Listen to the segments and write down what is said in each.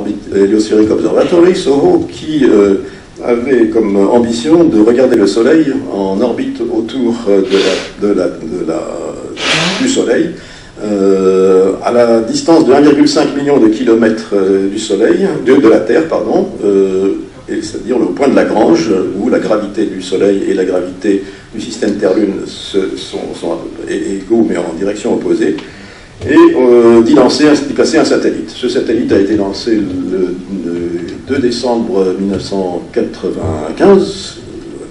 Orbit Heliospheric Observatory, SOHO, qui avait comme ambition de regarder le Soleil en orbite autour du Soleil, à la distance de 1,5 million de kilomètres du Soleil, de la Terre, pardon, c'est-à-dire le point de Lagrange, où la gravité du Soleil et la gravité du système Terre-Lune sont égaux, mais en direction opposée, et d'y placer un satellite. Ce satellite a été lancé le 2 décembre 1995, à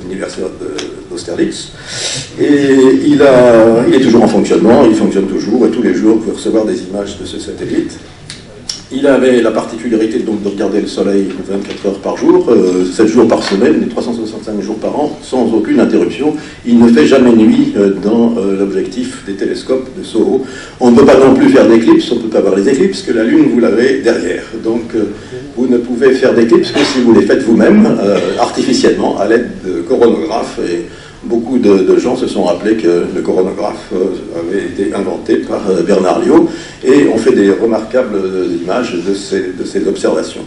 l'université d'Austerlitz, et il est toujours en fonctionnement, il fonctionne toujours, et tous les jours, vous pouvez recevoir des images de ce satellite. Il avait la particularité donc de regarder le Soleil 24 heures par jour, 7 jours par semaine, et 365 jours par an, sans aucune interruption. Il ne fait jamais nuit dans l'objectif des télescopes de SOHO. On ne peut pas non plus faire d'éclipses, on ne peut pas voir les éclipses, que la Lune, vous l'avez derrière. Donc, vous ne pouvez faire d'éclipses que si vous les faites vous-même, artificiellement, à l'aide de coronographes. Et beaucoup de gens se sont rappelés que le coronographe avait été inventé par Bernard Liot, et on fait des remarquables images de ces observations.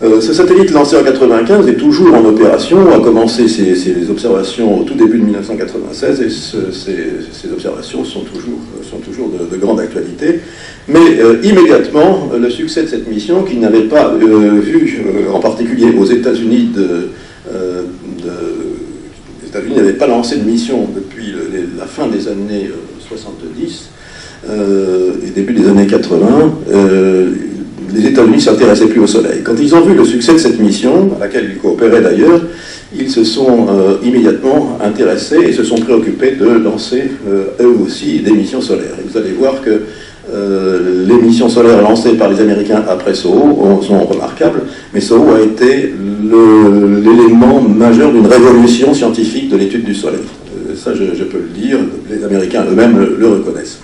Ce satellite lancé en 1995 est toujours en opération, a commencé ses observations au tout début de 1996, et ces observations sont toujours de grande actualité. Mais immédiatement, le succès de cette mission, qui n'avait pas vu, en particulier aux États-Unis, les États-Unis n'avaient pas lancé de mission depuis la fin des années 70 et début des années 80. Les États-Unis ne s'intéressaient plus au Soleil. Quand ils ont vu le succès de cette mission, à laquelle ils coopéraient d'ailleurs, ils se sont immédiatement intéressés et se sont préoccupés de lancer eux aussi des missions solaires. Et vous allez voir que les missions solaires lancées par les Américains après SOHO sont remarquables, mais SOHO a été l'élément majeur d'une révolution scientifique de l'étude du Soleil. Ça, je peux le dire, les Américains eux-mêmes le reconnaissent.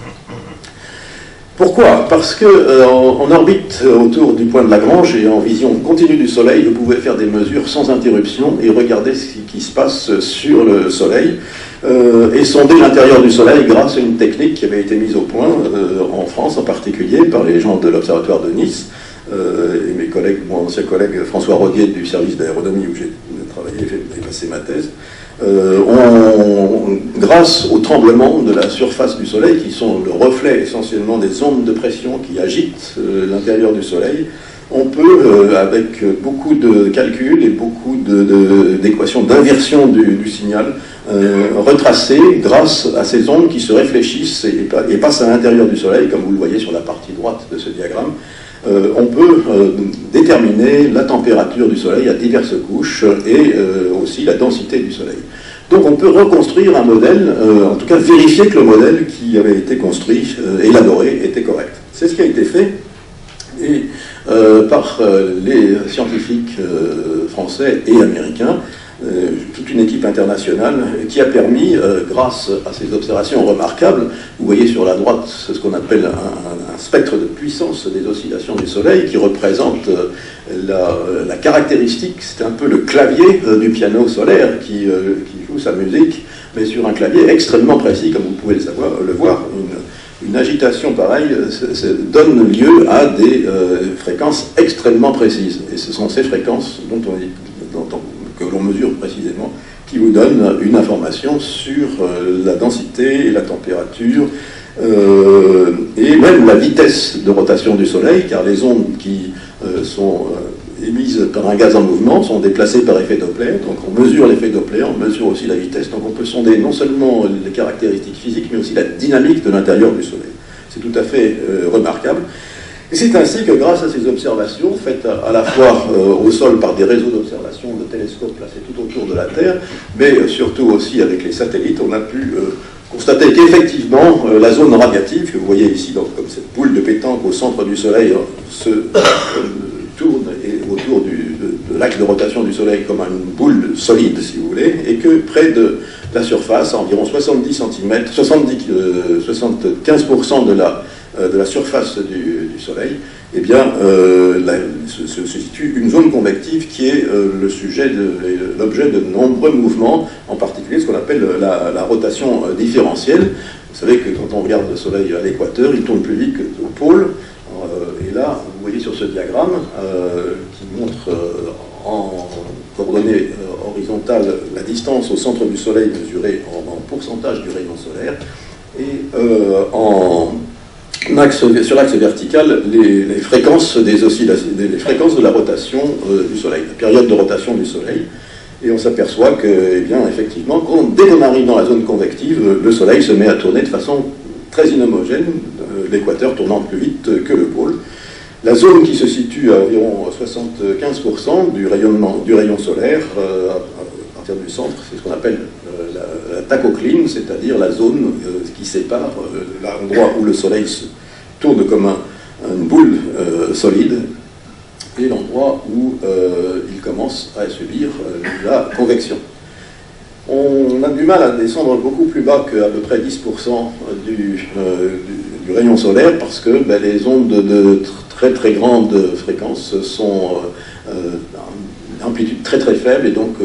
Pourquoi? Parce qu'en orbite autour du point de Lagrange et en vision continue du Soleil, vous pouvez faire des mesures sans interruption et regarder ce qui se passe sur le Soleil et sonder l'intérieur du Soleil grâce à une technique qui avait été mise au point en France en particulier par les gens de l'Observatoire de Nice et mon ancien collègue François Rodier du service d'aéronomie où j'ai travaillé, j'ai passé ma thèse. Grâce au tremblement de la surface du Soleil, qui sont le reflet essentiellement des ondes de pression qui agitent l'intérieur du Soleil, on peut, avec beaucoup de calculs et beaucoup d'équations d'inversion du signal, retracer, grâce à ces ondes qui se réfléchissent et passent à l'intérieur du Soleil, comme vous le voyez sur la partie droite de ce diagramme, on peut déterminer la température du Soleil à diverses couches et aussi la densité du Soleil. Donc on peut reconstruire un modèle, en tout cas vérifier que le modèle qui avait été construit, élaboré, était correct. C'est ce qui a été fait et, par les scientifiques français et américains, toute une équipe internationale qui a permis, grâce à ces observations remarquables, vous voyez sur la droite ce qu'on appelle un spectre de puissance des oscillations du Soleil qui représente la caractéristique, c'est un peu le clavier du piano solaire qui joue sa musique, mais sur un clavier extrêmement précis, comme vous pouvez le voir. Une agitation pareille donne lieu à des fréquences extrêmement précises. Et ce sont ces fréquences que l'on mesure précisément qui vous donnent une information sur la densité et la température et même la vitesse de rotation du Soleil, car les ondes qui sont émises par un gaz en mouvement sont déplacées par effet Doppler. Donc on mesure l'effet Doppler, on mesure aussi la vitesse. Donc on peut sonder non seulement les caractéristiques physiques, mais aussi la dynamique de l'intérieur du Soleil. C'est tout à fait remarquable. Et c'est ainsi que grâce à ces observations, faites à la fois au sol par des réseaux d'observation de télescopes placés tout autour de la Terre, mais surtout aussi avec les satellites, on a pu constater qu'effectivement, la zone radiative, que vous voyez ici, donc, comme cette boule de pétanque au centre du Soleil, se tourne autour de l'axe de rotation du Soleil comme une boule solide, si vous voulez, et que près de la surface, à environ 70 cm, 75% de la surface du Soleil, eh bien, se situe une zone convective qui est l'objet de nombreux mouvements, en particulier ce qu'on appelle la rotation différentielle. Vous savez que quand on regarde le Soleil à l'équateur, il tourne plus vite qu'au pôle. Et là, vous voyez sur ce diagramme qui montre en coordonnées horizontales la distance au centre du Soleil mesurée en pourcentage du rayon solaire, et sur l'axe vertical les fréquences des oscillations, les fréquences de la rotation du Soleil, la période de rotation du Soleil. Et on s'aperçoit que, eh bien, effectivement, dès qu'on arrive dans la zone convective, le Soleil se met à tourner de façon très inhomogène, l'équateur tournant plus vite que le pôle. La zone qui se situe à environ 75% du rayon solaire, à partir du centre, c'est ce qu'on appelle la tachocline, c'est-à-dire la zone qui sépare l'endroit où le Soleil se tourne comme une boule solide, et l'endroit où il commence à subir la convection. On a du mal à descendre beaucoup plus bas qu'à peu près 10% du rayon solaire, parce que les ondes de très très grande fréquence sont amplitudes très très faibles, et donc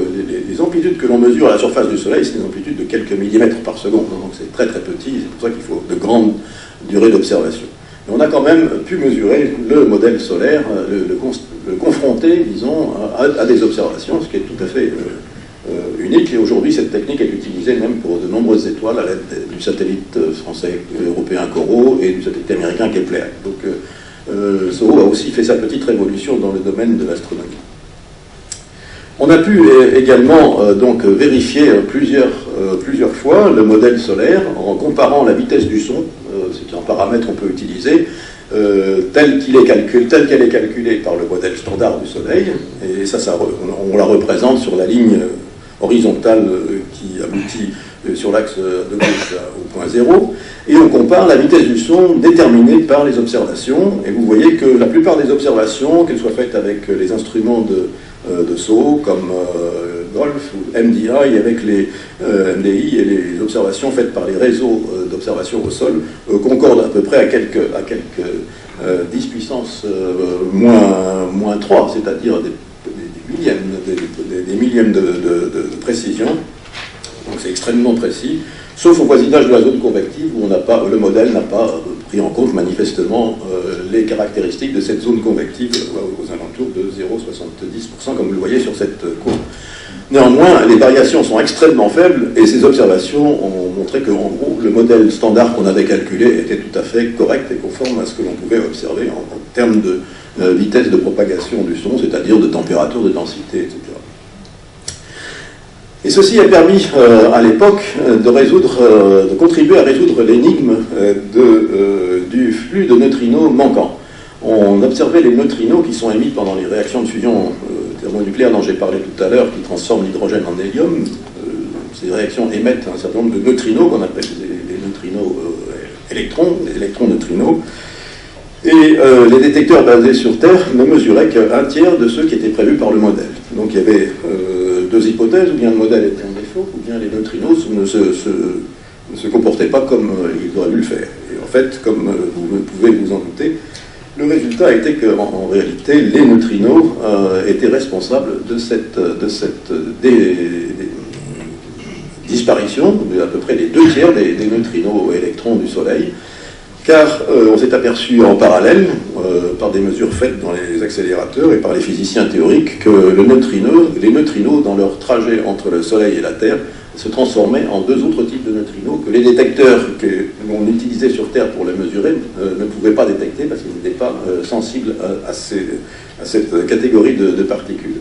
les amplitudes que l'on mesure à la surface du Soleil, c'est des amplitudes de quelques millimètres par seconde, donc c'est très très petit, c'est pour ça qu'il faut de grandes durées d'observation. Mais on a quand même pu mesurer le modèle solaire, le confronter, disons, à des observations, ce qui est tout à fait unique, et aujourd'hui cette technique est utilisée même pour de nombreuses étoiles à l'aide du satellite français européen Corot et du satellite américain Kepler. Donc SOHO a aussi fait sa petite révolution dans le domaine de l'astronomie. On a pu également donc vérifier plusieurs fois le modèle solaire en comparant la vitesse du son, c'est un paramètre qu'on peut utiliser, telle qu'elle est calculée par le modèle standard du Soleil, et on la représente sur la ligne horizontale qui aboutit sur l'axe de gauche au point 0, et on compare la vitesse du son déterminée par les observations, et vous voyez que la plupart des observations, qu'elles soient faites avec les instruments de SOHO comme GOLF ou MDI, avec les MDI et les observations faites par les réseaux d'observation au sol, concordent à peu près à quelques 10 puissance moins 3, c'est-à-dire des millièmes de précision. Donc c'est extrêmement précis, sauf au voisinage de la zone convective où le modèle n'a pas pris en compte manifestement les caractéristiques de cette zone convective aux alentours de 0,70%, comme vous le voyez sur cette courbe. Néanmoins, les variations sont extrêmement faibles, et ces observations ont montré qu'en gros, le modèle standard qu'on avait calculé était tout à fait correct et conforme à ce que l'on pouvait observer en termes de vitesse de propagation du son, c'est-à-dire de température, de densité, etc. Et ceci a permis à l'époque de contribuer à résoudre l'énigme du flux de neutrinos manquants. On observait les neutrinos qui sont émis pendant les réactions de fusion thermonucléaire dont j'ai parlé tout à l'heure, qui transforment l'hydrogène en hélium. Ces réactions émettent un certain nombre de neutrinos qu'on appelle des neutrinos électrons, des électrons-neutrinos. Et les détecteurs basés sur Terre ne mesuraient qu'un tiers de ceux qui étaient prévus par le modèle. Donc il y avait deux hypothèses, ou bien le modèle était en défaut, ou bien les neutrinos ne se comportaient pas comme ils auraient dû le faire. Et en fait, comme vous pouvez vous en douter, le résultat était qu'en réalité, les neutrinos étaient responsables de cette disparition de à peu près les 2 tiers des neutrinos électrons du Soleil, car on s'est aperçu en parallèle, par des mesures faites dans les accélérateurs et par les physiciens théoriques, que les neutrinos, dans leur trajet entre le Soleil et la Terre, se transformaient en 2 autres types de neutrinos que les détecteurs qu'on utilisait sur Terre pour les mesurer ne pouvaient pas détecter parce qu'ils n'étaient pas sensibles à cette catégorie de particules.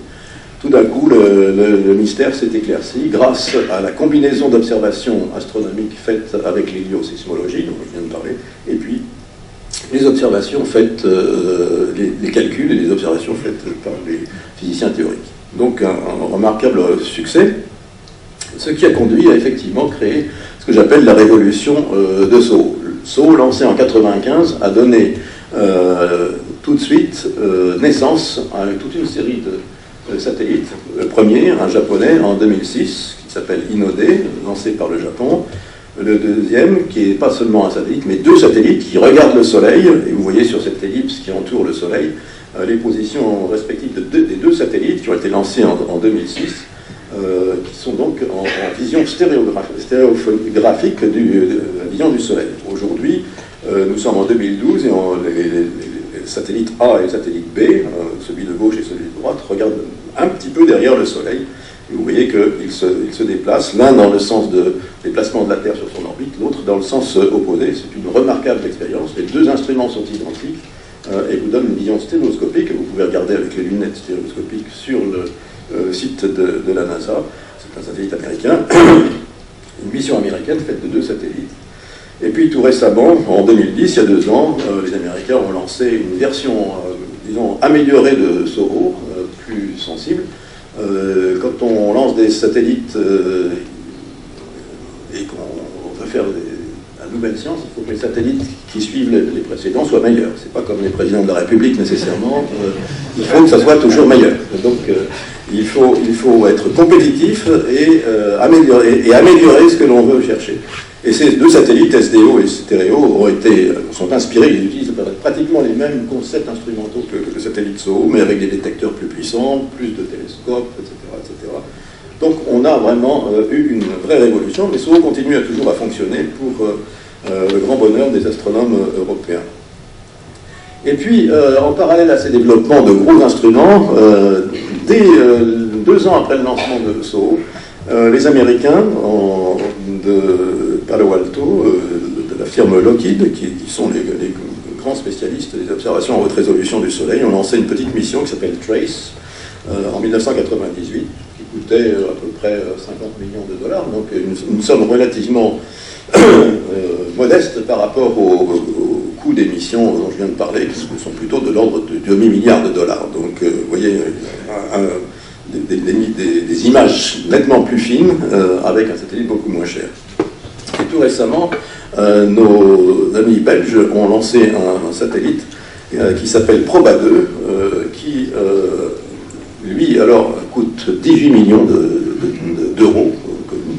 Tout d'un coup, le mystère s'est éclairci grâce à la combinaison d'observations astronomiques faites avec l'héliosismologie, dont je viens de parler, et puis les observations faites, les calculs et les observations faites par les physiciens théoriques. Donc un remarquable succès, ce qui a conduit à effectivement créer ce que j'appelle la révolution de SOHO. SOHO, lancé en 1995, a donné tout de suite naissance à toute une série de satellites. Le premier, un japonais, en 2006, qui s'appelle Hinode, lancé par le Japon. Le deuxième, qui n'est pas seulement un satellite, mais 2 satellites qui regardent le Soleil, et vous voyez sur cette ellipse qui entoure le Soleil, les positions respectives des 2 satellites qui ont été lancés en 2006, qui sont donc en vision stéréographique de la vision du Soleil. Aujourd'hui, nous sommes en 2012 et satellite A et le satellite B, celui de gauche et celui de droite, regardent un petit peu derrière le Soleil. Et vous voyez qu'ils se déplacent, l'un dans le sens de déplacement de la Terre sur son orbite, l'autre dans le sens opposé. C'est une remarquable expérience. Les deux instruments sont identiques et vous donnent une vision stéréoscopique que vous pouvez regarder avec les lunettes stéréoscopiques sur le site de la NASA. C'est un satellite américain, une mission américaine faite de 2 satellites. Et puis tout récemment, en 2010, il y a 2 ans, les Américains ont lancé une version, disons, améliorée de SOHO, plus sensible. Quand on lance des satellites et qu'on veut faire la nouvelle science, il faut que les satellites qui suivent les précédents soient meilleurs. C'est pas comme les présidents de la République nécessairement. Il faut que ça soit toujours meilleur. Donc il faut être compétitif et améliorer ce que l'on veut chercher. Et ces 2 satellites, SDO et Stereo, sont inspirés, ils utilisent pratiquement les mêmes concepts instrumentaux que le satellite SOHO, mais avec des détecteurs plus puissants, plus de télescopes, etc. etc. Donc on a vraiment eu une vraie révolution, mais SOHO continue toujours à fonctionner pour le grand bonheur des astronomes européens. Et puis, en parallèle à ces développements de gros instruments, dès 2 ans après le lancement de SOHO, les Américains de Palo Alto, de la firme Lockheed, qui sont les grands spécialistes des observations en haute résolution du Soleil, ont lancé une petite mission qui s'appelle TRACE en 1998, qui coûtait à peu près 50 millions de dollars, donc une somme relativement modeste par rapport au coût des missions dont je viens de parler, qui sont plutôt de l'ordre de demi-milliard de dollars. Donc vous voyez, des images nettement plus fines avec un satellite beaucoup moins cher. Et tout récemment, nos amis belges ont lancé un satellite qui s'appelle Proba2, qui, lui, alors, coûte 18 millions d'euros,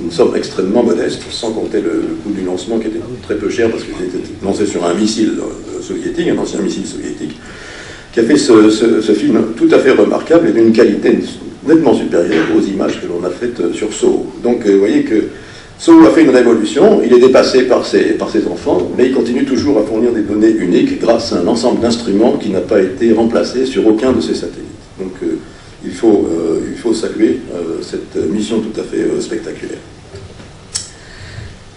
une somme extrêmement modeste, sans compter le coût du lancement qui était très peu cher parce qu'il était lancé sur un missile soviétique, un ancien missile soviétique, qui a fait ce film tout à fait remarquable et d'une qualité nettement supérieure aux images que l'on a faites sur SOHO. Donc vous voyez que SOHO a fait une révolution, il est dépassé par ses enfants, mais il continue toujours à fournir des données uniques grâce à un ensemble d'instruments qui n'a pas été remplacé sur aucun de ces satellites. Donc il faut saluer cette mission tout à fait spectaculaire.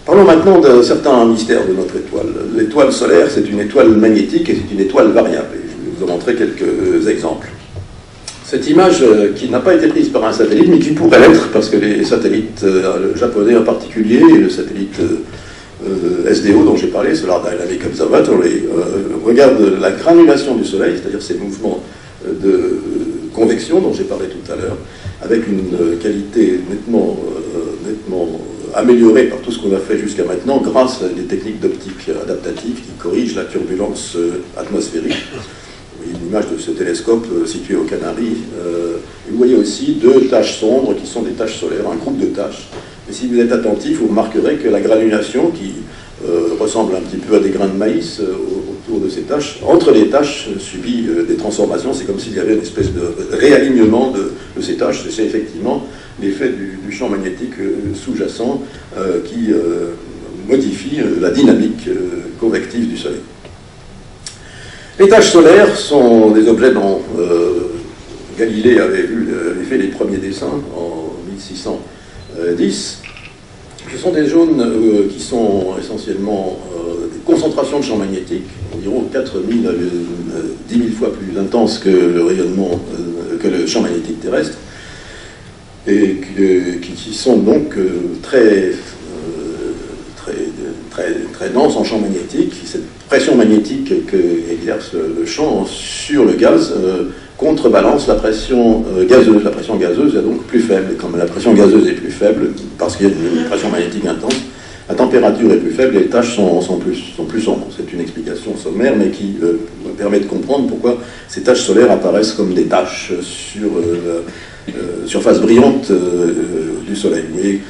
Parlons maintenant de certains mystères de notre étoile. L'étoile solaire, c'est une étoile magnétique et c'est une étoile variable. Et je vais vous en montrer quelques exemples. Cette image qui n'a pas été prise par un satellite, mais qui pourrait l'être, parce que les satellites japonais en particulier, et le satellite SDO dont j'ai parlé, Solar Dynamic Observatory, regardent la granulation du Soleil, c'est-à-dire ces mouvements de convection dont j'ai parlé tout à l'heure, avec une qualité nettement améliorée par tout ce qu'on a fait jusqu'à maintenant, grâce à des techniques d'optique adaptative qui corrigent la turbulence atmosphérique. Vous voyez une image de ce télescope situé aux Canaries. Et vous voyez aussi 2 taches sombres qui sont des taches solaires, un groupe de taches. Et si vous êtes attentif, vous remarquerez que la granulation, qui ressemble un petit peu à des grains de maïs autour de ces taches, entre les taches subit des transformations. C'est comme s'il y avait une espèce de réalignement de ces taches. C'est effectivement l'effet du champ magnétique sous-jacent qui modifie la dynamique convective du Soleil. Les taches solaires sont des objets dont Galilée avait fait les premiers dessins en 1610. Ce sont des zones qui sont essentiellement des concentrations de champs magnétiques, environ 4000 à 10 000 fois plus intenses que le rayonnement, que le champ magnétique terrestre, et qui sont donc très denses en champ magnétique. Cette pression magnétique qu'exerce le champ sur le gaz contrebalance la pression gazeuse. La pression gazeuse est donc plus faible. Et comme la pression gazeuse est plus faible, parce qu'il y a une pression magnétique intense, la température est plus faible et les taches sont plus sombres. C'est une explication sommaire, mais qui permet de comprendre pourquoi ces taches solaires apparaissent comme des taches sur la surface brillante du Soleil. Vous voyez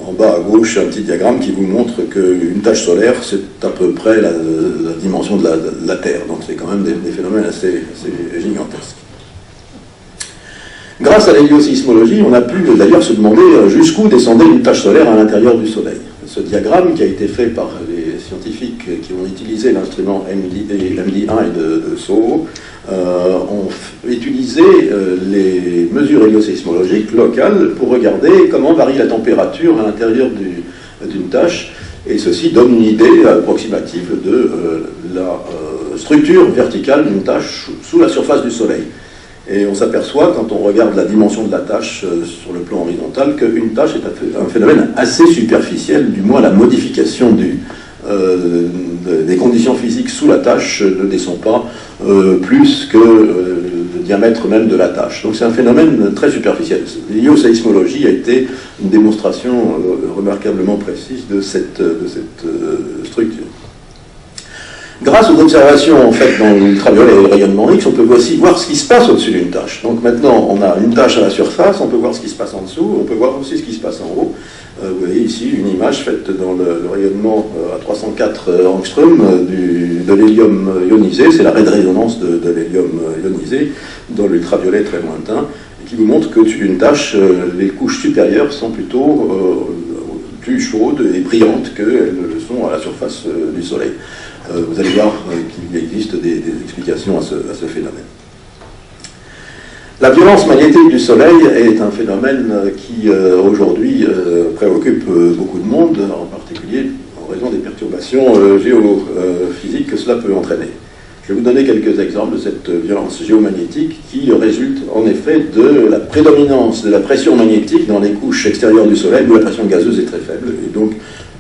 en bas à gauche un petit diagramme qui vous montre qu'une tache solaire, c'est à peu près la dimension de la Terre. Donc c'est quand même des phénomènes assez gigantesques. Grâce à l'héliosismologie, on a pu d'ailleurs se demander jusqu'où descendait une tache solaire à l'intérieur du Soleil. Ce diagramme, qui a été fait par les scientifiques qui ont utilisé l'instrument MD1 et de SOHO ont utilisé les mesures héliosismologiques locales pour regarder comment varie la température à l'intérieur d'une tâche, et ceci donne une idée approximative de la structure verticale d'une tâche sous la surface du Soleil. Et on s'aperçoit, quand on regarde la dimension de la tâche sur le plan horizontal, qu'une tâche est un phénomène assez superficiel, du moins la modification des conditions physiques sous la tâche ne descend pas plus que le diamètre même de la tâche. Donc c'est un phénomène très superficiel. L'hélioséismologie a été une démonstration remarquablement précise de cette structure. Grâce aux observations faites dans l'ultraviolet et le rayonnement X, on peut aussi voir ce qui se passe au-dessus d'une tâche. Donc maintenant, on a une tâche à la surface, on peut voir ce qui se passe en dessous, on peut voir aussi ce qui se passe en haut. Vous voyez ici une image faite dans le rayonnement à 304 angstrom de l'hélium ionisé. C'est l'arrêt de résonance de l'hélium ionisé dans l'ultraviolet très lointain, et qui vous montre qu'au-dessus d'une tâche, les couches supérieures sont plutôt plus chaudes et brillantes qu'elles le sont à la surface du Soleil. Vous allez voir qu'il existe des explications à ce phénomène. La violence magnétique du Soleil est un phénomène qui aujourd'hui préoccupe beaucoup de monde, en particulier en raison des perturbations géophysiques que cela peut entraîner. Je vais vous donner quelques exemples de cette violence géomagnétique qui résulte en effet de la prédominance de la pression magnétique dans les couches extérieures du Soleil, où la pression gazeuse est très faible, et donc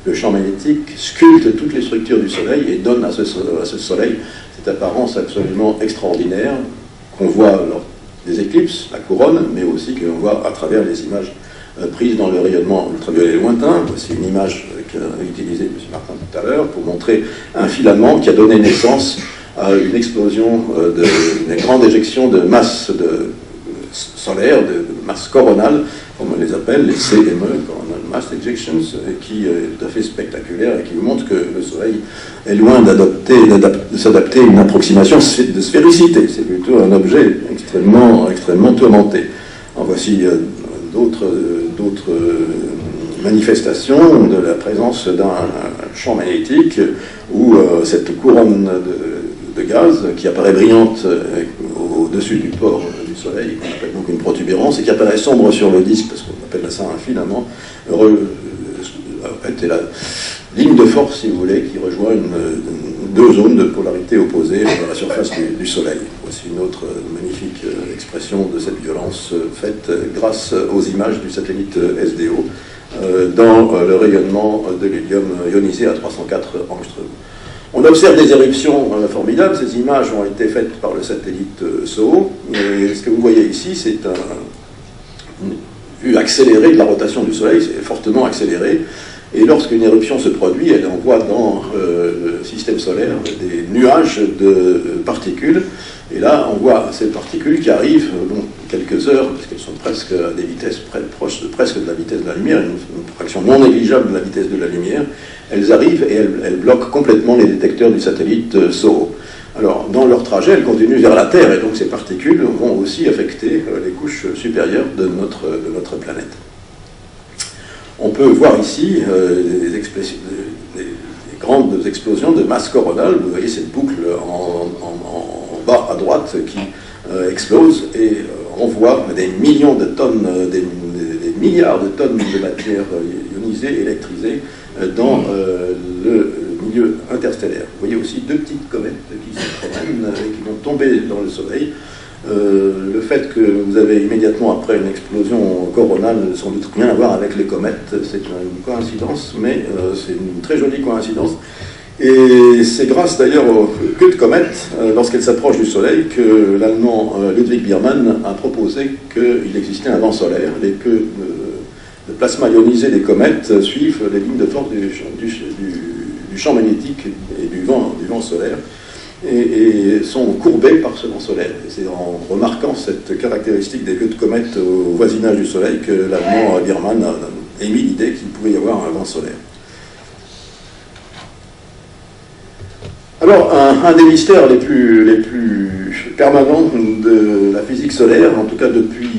le champ magnétique sculpte toutes les structures du Soleil et donne à ce Soleil cette apparence absolument extraordinaire qu'on voit lors des éclipses, la couronne, mais aussi qu'on voit à travers les images prises dans le rayonnement ultraviolet lointain. Voici une image qu'a utilisée M. Martin tout à l'heure pour montrer un filament qui a donné naissance à une explosion, une grande éjection de masse solaire, de masse coronale, comme on les appelle, les CME, Coronal Mass Ejections, qui est tout à fait spectaculaire et qui vous montre que le Soleil est loin de s'adapter à une approximation de sphéricité. C'est plutôt un objet extrêmement tourmenté. En voici d'autres manifestations de la présence d'un champ magnétique où cette couronne de gaz qui apparaît brillante au-dessus du port du Soleil, qu'on appelle donc une protubérance, et qui apparaît sombre sur le disque, parce qu'on appelle ça un filament, est la ligne de force, si vous voulez, qui rejoint deux zones de polarité opposées à la surface du Soleil. Voici une autre magnifique expression de cette violence faite grâce aux images du satellite SDO dans le rayonnement de l'hélium ionisé à 304 angstrom. On observe des éruptions formidables. Ces images ont été faites par le satellite SOHO. Et ce que vous voyez ici, c'est une vue accélérée de la rotation du Soleil, c'est fortement accéléré. Et lorsqu'une éruption se produit, elle envoie dans le système solaire des nuages de particules. Et là, on voit ces particules qui arrivent, donc quelques heures, parce qu'elles sont presque à des vitesses proches presque de la vitesse de la lumière, une fraction non négligeable de la vitesse de la lumière. Elles arrivent et elles bloquent complètement les détecteurs du satellite SOHO. Alors, dans leur trajet, elles continuent vers la Terre, et donc ces particules vont aussi affecter les couches supérieures de notre planète. On peut voir ici des grandes explosions de masse coronale. Vous voyez cette boucle en bas à droite qui explose et envoie des millions de tonnes, des milliards de tonnes de matière ionisée, électrisée dans le milieu interstellaire. Vous voyez aussi deux petites comètes qui se promènent et qui vont tomber dans le Soleil. Le fait que vous avez immédiatement après une explosion coronale n'a sans doute rien à voir avec les comètes, c'est une coïncidence, mais c'est une très jolie coïncidence. Et c'est grâce d'ailleurs aux queues de comètes, lorsqu'elles s'approchent du Soleil, que l'Allemand Ludwig Biermann a proposé qu'il existait un vent solaire. Les queues de plasma ionisé des comètes suivent les lignes de force du champ magnétique et du vent solaire, et sont courbées par ce vent solaire. Et c'est en remarquant cette caractéristique des queues de comètes au voisinage du Soleil que l'Allemand Biermann a émis l'idée qu'il pouvait y avoir un vent solaire. Alors, un des mystères les plus permanents de la physique solaire, en tout cas depuis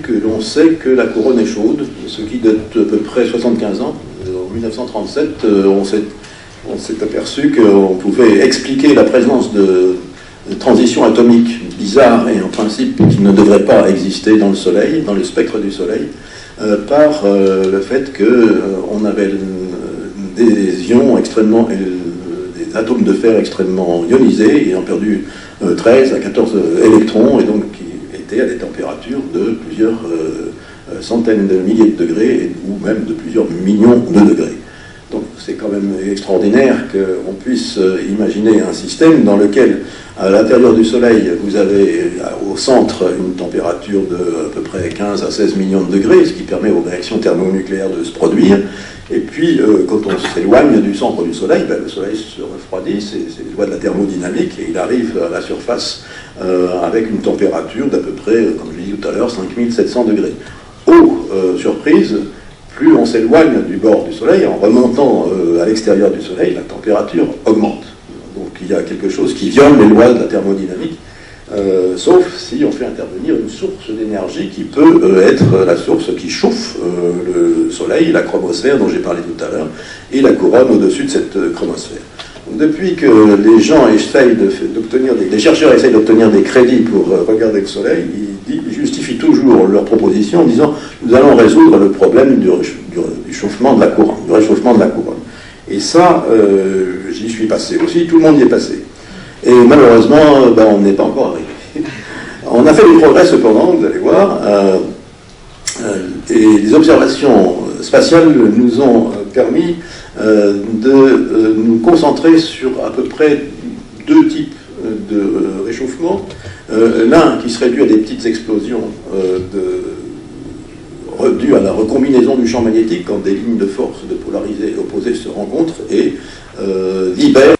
que l'on sait que la couronne est chaude, ce qui date à peu près 75 ans. En 1937, on s'est on s'est aperçu qu'on pouvait expliquer la présence de transitions atomiques bizarres et en principe qui ne devraient pas exister dans le Soleil, dans le spectre du Soleil, par le fait qu'on avait des ions extrêmement, des atomes de fer extrêmement ionisés, ayant perdu 13 à 14 électrons, et donc qui étaient à des températures de plusieurs centaines de milliers de degrés, ou même de plusieurs millions de degrés. Donc c'est quand même extraordinaire qu'on puisse imaginer un système dans lequel, à l'intérieur du Soleil, vous avez au centre une température de à peu près 15 à 16 millions de degrés, ce qui permet aux réactions thermonucléaires de se produire. Et puis, quand on s'éloigne du centre du Soleil, ben, le Soleil se refroidit, c'est les lois de la thermodynamique, et il arrive à la surface avec une température d'à peu près, comme je l'ai dit tout à l'heure, 5700 degrés. Surprise, plus on s'éloigne du bord du Soleil, en remontant à l'extérieur du Soleil, la température augmente. Donc il y a quelque chose qui viole les lois de la thermodynamique, sauf si on fait intervenir une source d'énergie qui peut être la source qui chauffe le Soleil, la chromosphère dont j'ai parlé tout à l'heure, et la couronne au-dessus de cette chromosphère. Donc, depuis que les gens essayent d'obtenir, les chercheurs essayent d'obtenir des crédits pour regarder le Soleil, ils justifient toujours leur proposition en disant nous allons résoudre le problème du chauffement de la couronne, du réchauffement de la couronne. Et ça, j'y suis passé aussi, tout le monde y est passé. Et malheureusement, ben, on n'est pas encore arrivé. On a fait des progrès cependant, vous allez voir, et les observations spatiales nous ont permis de nous concentrer sur à peu près deux types de réchauffement. L'un qui serait dû à des petites explosions dues à la recombinaison du champ magnétique quand des lignes de force de polarisés opposés se rencontrent et libèrent